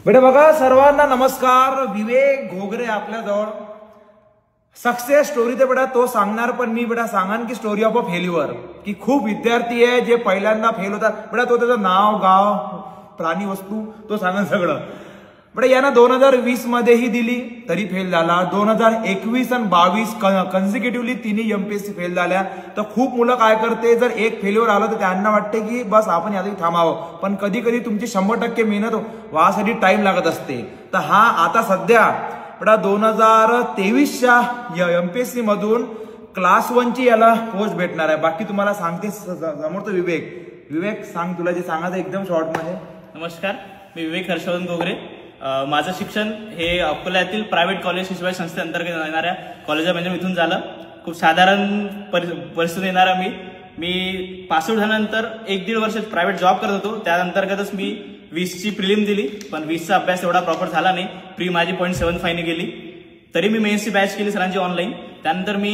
बेटा बघा, सर्वांना नमस्कार. विवेक घोगरे आपल्याजवळ. सक्सेस स्टोरी ते बेटा तो सांगणार, पण मी बेटा सांगान की स्टोरी ऑफ अ फेल्युअर. की खूप विद्यार्थी आहे जे पहिल्यांदा फेल होतात. बेटा तो त्याचं नाव, गाव, प्राणी, वस्तू तो सांगा सगळं. बेटा यानं 2020 मध्येही दिली तरी फेल झाला. 2021 आणि 22 कन्सिक्युटिव्हली तिन्ही एमपीएससी फेल झाल्या. तर खूप मुलं काय करते, जर एक फेल्युअर आलं तर त्यांना वाटते की बस आपण यातही थांबावं. पण कधी कधी तुमची 100% मेहनत व्हासाठी टाइम लागत असते. तर हा आता सध्या बेटा 2023च्या एमपीएससी मधून क्लास 1ची याला पोस्ट भेटणार आहे. बाकी तुम्हाला सांगते समोरचं विवेक सांग, तुला जे सांगायचं एकदम शॉर्ट मध्ये. नमस्कार, मी विवेक हर्षवर्धन घोगरे. माझं शिक्षण हे अकोल्यातील प्रायव्हेट कॉलेज शिशुबाई संस्थेअंतर्गत येणाऱ्या कॉलेज ऑफ इथून झालं. खूप साधारण परिस्थिती येणारा मी पास आउट झाल्यानंतर 1-1.5 वर्ष प्रायव्हेट जॉब करत होतो. त्याअंतर्गतच मी 20ची प्रिलिम दिली, पण 20चा अभ्यास एवढा प्रॉपर झाला नाही. प्री माझी 0.75 गेली. तरी मी मेन्सची बॅच केली सरांची ऑनलाईन. त्यानंतर मी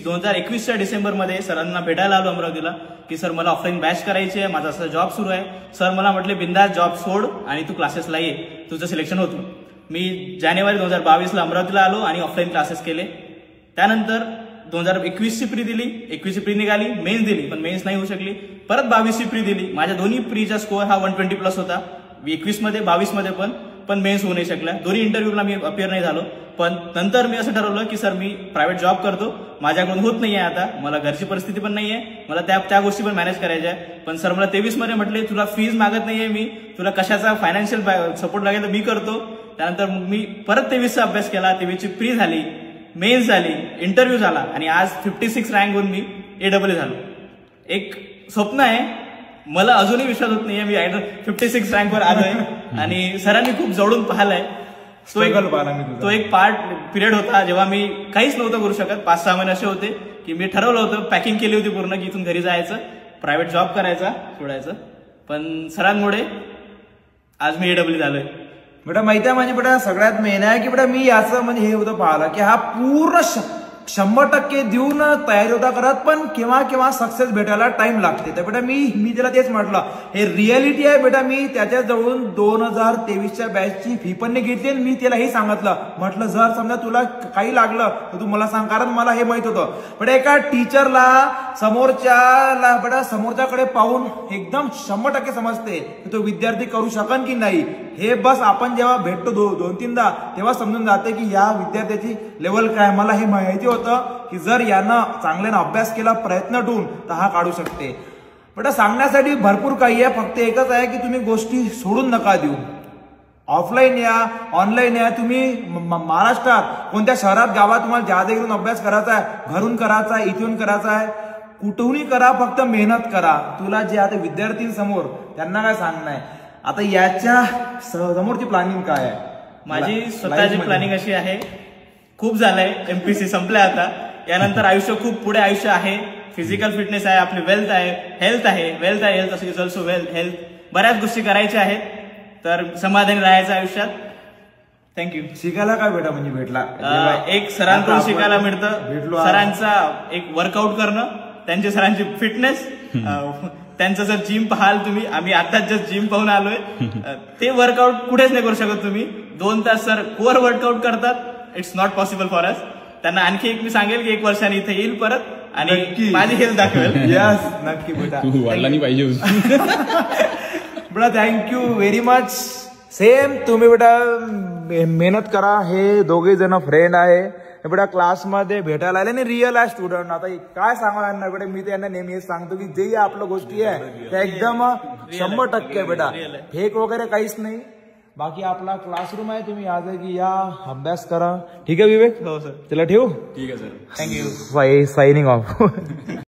2021च्या डिसेंबरमध्ये सरांना भेटायला आलो अमरावतीला की सर मला ऑफलाईन बॅच करायची आहे, माझा असा जॉब सुरू आहे. सर मला म्हटले बिंदास जॉब सोड आणि तू क्लासेसला ये, तुझं सिलेक्शन होतं. मी जानेवारी 2022ला अमरावतीला आलो आणि ऑफलाईन क्लासेस केले. त्यानंतर 2021ची प्री दिली, 21ची प्री निघाली, मेन्स दिली पण मेन्स नाही होऊ शकली. परत 22ची प्री दिली. माझ्या दोन्ही प्रीचा स्कोअर हा 120+ होता, 21 मध्ये 22 मध्ये पण मेन्स होऊ नाही शकल्या. दोन्ही इंटरव्ह्यूला मी अपिअर नाही झालो. पण नंतर मी असं ठरवलं की सर मी प्रायव्हेट जॉब करतो, माझ्याकडून होत नाहीये आता, मला घरची परिस्थिती पण नाहीये, मला त्या गोष्टी पण मॅनेज करायच्या आहे. पण सर मला 23 मध्ये म्हटले तुला फीज मागत नाहीये मी, तुला कशाचा फायनान्शियल सपोर्ट लागेल तर मी करतो. त्यानंतर मी परत 23चा अभ्यास केला, 23ची प्री झाली, मेन्स झाली, इंटरव्ह्यू झाला आणि आज 56 रँक होऊन मी AEE झालो. एक स्वप्न आहे, मला अजूनही विश्वास होत नाहीये मी 56 रँकवर आलोय आणि सरांनी खूप जवळून पाहिलंय. तो एक पार्ट पिरियड होता जेव्हा मी काहीच नव्हतं करू शकत. 5-6 महिने असे होते की मी ठरवलं होतं, पॅकिंग केली होती पूर्ण की इथून घरी जायचं, प्रायव्हेट जॉब करायचा, सोडायचं. पण सरांमुळे आज मी AEE झालोय. बेटा माहिती आहे म्हणजे बेटा सगळ्यात मेन आहे की बेटा मी याचं म्हणजे हे होतं पाहिलं की हा पूर्ण 100% देऊन तयारी होता करत, पण केव्हा सक्सेस भेटायला टाइम लागते. तर बेटा मी त्याला तेच म्हटलं, हे रियालिटी आहे बेटा. मी त्याच्या जवळून 2023च्या बॅचची फी पण नाही घेतली आणि मी त्याला हे सांगितलं, म्हटलं जर समजा तुला काही लागलं तर तू मला सांग, कारण मला हे माहित होतं बेटा एका टीचरला समोरच्याकडे पाहून एकदम 100% समजते की तो विद्यार्थी करू शकन की नाही. हे बस आपण जेव्हा भेटतो 2-3दा तेव्हा समजून जाते की या विद्यार्थ्याची लेवल काय. मला हे माहिती होतं की जर यानं चांगल्यानं अभ्यास केला, प्रयत्न ठेवून, तर हा काढू शकते. बेटा सांगण्यासाठी भरपूर काही आहे, फक्त एकच आहे की तुम्ही गोष्टी सोडून नका देऊ. ऑफलाईन या, ऑनलाईन या. तुम्ही महाराष्ट्रात कोणत्या शहरात, गावात तुम्हाला ज्या जागेवरून अभ्यास करायचा आहे, घरून करायचा आहे, इथून करायचा आहे, कुठूनही करा, फक्त मेहनत करा. तुला जे आता विद्यार्थ्यांसमोर त्यांना काय सांगणं आहे, आता याच्या समोरची प्लॅनिंग काय आहे? माझी स्वतःची प्लॅनिंग अशी आहे, खूप झालंय, एमपीसी संपलंय आता. यानंतर आयुष्य खूप पुढे आयुष्य आहे. फिजिकल फिटनेस आहे, आपली वेल्थ आहे, हेल्थ आहे, वेल्थ आहे, health is also wealth, health. बऱ्याच गोष्टी करायच्या आहेत, तर समाधानी राहायचं आयुष्यात. थँक्यू. शिकायला काय बेटा म्हणजे भेटला एक सरांकडून शिकायला मिळतं. सरांचा एक वर्कआउट करणं, त्यांच्या सरांची फिटनेस, त्यांचं जर जिम पाहाल तुम्ही, आम्ही आताच जस्ट जिम पाहून आलोय. ते वर्कआउट कुठेच नाही करू शकत तुम्ही. 2 तास सर कोअर वर्कआउट करतात, it's not possible for us. त्यांना आणखी एक मी सांगेल की 1 वर्षाने इथे येईल परत आणि माझी हेल्थ दाखवेल. यस, नक्की बेटा. वाढला नाही पाहिजे बेटा. Thank you very much. सेम तुम्ही बेटा मेहनत करा. हे दोघे जण फ्रेंड आहे बेटा, क्लासमध्ये भेटायला आले आणि रिअल आहे स्टुडंट. आता काय सांगा यांना बेटा, मी त्यांना नेहमी हेच सांगतो की जे आपल्या गोष्टी आहे त्या एकदम 100% बेटा, फेक वगैरे काहीच नाही. बाकी आपला क्लासरूम आहे, तुम्ही आज आहे की या अभ्यास करा. ठीक आहे विवेक? हो सर. चला ठेवू. ठीक आहे सर. थँक्यू. Signing off.